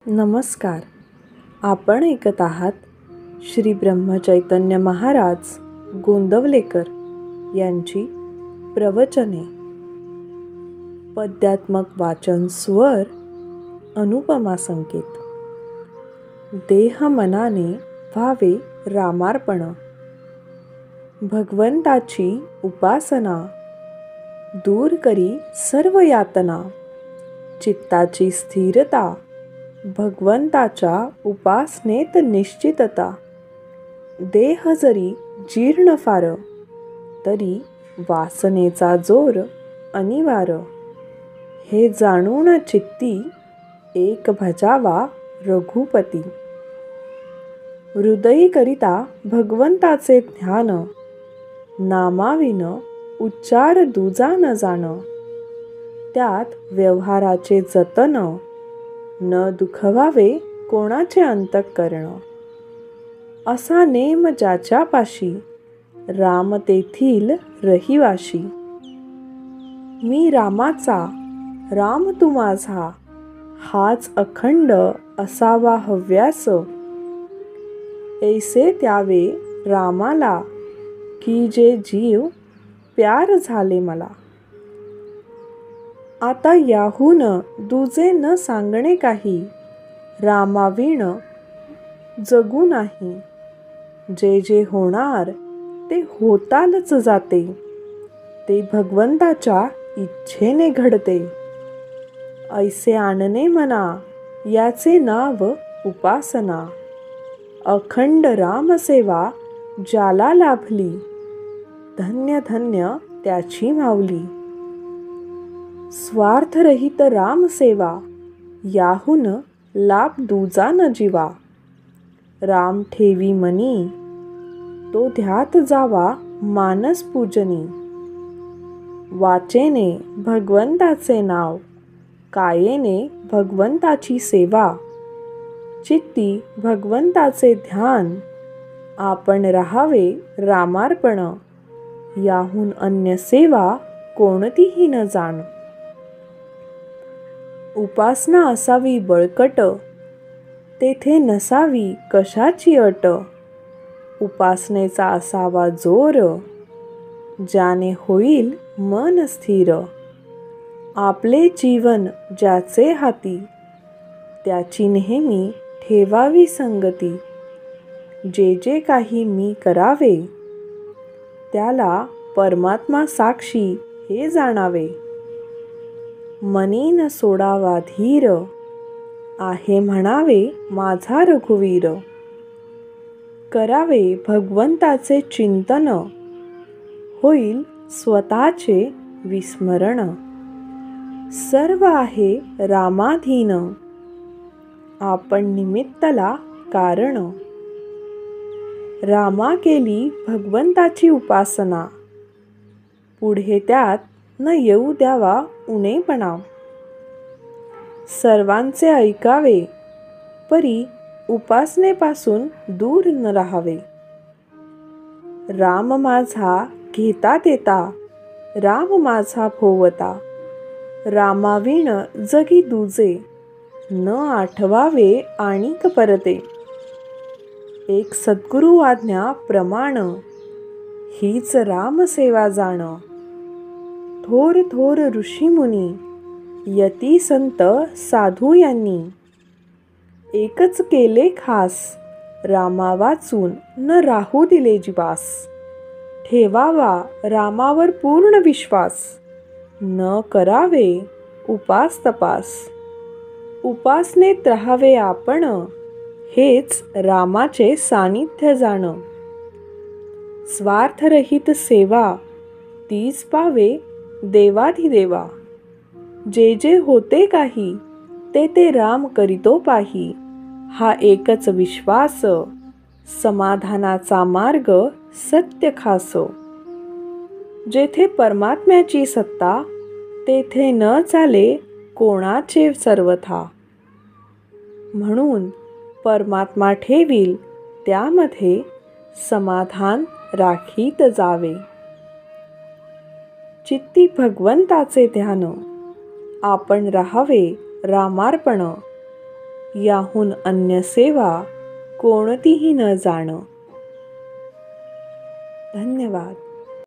नमस्कार. आपण ऐकत आहात श्री ब्रह्मचैतन्य महाराज गोंदवलेकर यांची प्रवचने. पद्यात्मक वाचन स्वर अनुपमा संकेत. देह मनाने व्हावे रामार्पण. भगवंताची उपासना दूर करी सर्व यातना. चित्ताची स्थिरता भगवंताच्या उपासनेत निश्चितता. देह जरी जीर्ण फार तरी वासनेचा जोर अनिवार. हे जाणून चित्ती एक भजावा रघुपती. हृदयी करिता भगवंताचे ध्यान. नामाविन उच्चार दुजा न जाण. त्यात व्यवहाराचे जतन. न दुखवावे कोणाचे अंतःकरण. असा नेम ज्याच्यापाशी राम तेथील रहिवाशी. मी रामाचा राम तू माझा हाच अखंड असावा हव्यास. ऐसे त्यावे रामाला की जे जीव प्यार झाले मला. आता याहून दुजे न सांगणे काही. रामाविण जगू नाही. जे जे होणार ते होतालच जाते. ते भगवंताच्या इच्छेने घडते. ऐसे आणणे मना याचे नाव उपासना. अखंड रामसेवा ज्याला लाभली. धन्य धन्य त्याची माऊली. स्वार्थरहित रामसेवा याहून लाभ दुजा न जीवा. राम ठेवी मनी तो ध्यात जावा मानस पूजनी. वाचेने भगवंताचे नाव कायेने भगवंताची सेवा. चित्ती भगवंताचे ध्यान आपण राहावे रामार्पण. याहून अन्य सेवा कोणतीही न जाण. उपासना असावी बळकट तेथे नसावी कशाची अट. उपासनेचा असावा जोर ज्याने होईल मन स्थिर. आपले जीवन ज्याचे हाती त्याची नेहमी ठेवावी संगती. जे जे काही मी करावे त्याला परमात्मा साक्षी हे जाणावे. मनी न सोडावा धीर आहे म्हणावे माझा रघुवीर. करावे भगवंताचे चिंतन होईल स्वतःचे विस्मरण. सर्व आहे रामाधीन आपण निमित्तला कारण. रामा केली भगवंताची उपासना. पुढे त्यात न येऊ द्यावा उणेपणा. सर्वांचे ऐकावे परी उपासनेपासून दूर न राहावे. राम माझा घेता देता राम माझा भोवता. रामाविण जगी दुजे न आठवावे आणिक परते. एक सद्गुरु आज्ञा प्रमाण हीच रामसेवा जाण. थोर थोर ऋषीमुनी यती संत साधू यांनी एकच केले खास. रामा वाचून न राहू दिले जीवास. ठेवावा रामावर पूर्ण विश्वास. न करावे उपास तपास. उपासनेत राहावे आपण हेच रामाचे सानिध्य जाण. स्वार्थरहित सेवा तीच पावे देवाधिदेवा. जे जे होते काही ते ते राम करीतो पाही. हा एकच विश्वास समाधानाचा मार्ग सत्य खासो. जेथे परमात्म्याची सत्ता तेथे न चाले कोणाचे सर्वथा. म्हणून परमात्मा ठेवील त्यामध्ये समाधान राखीत जावे. चित्ती भगवंताचे ध्यान आपण राहावे रामार्पण. याहून अन्य सेवा कोणतीही न जाणं. धन्यवाद.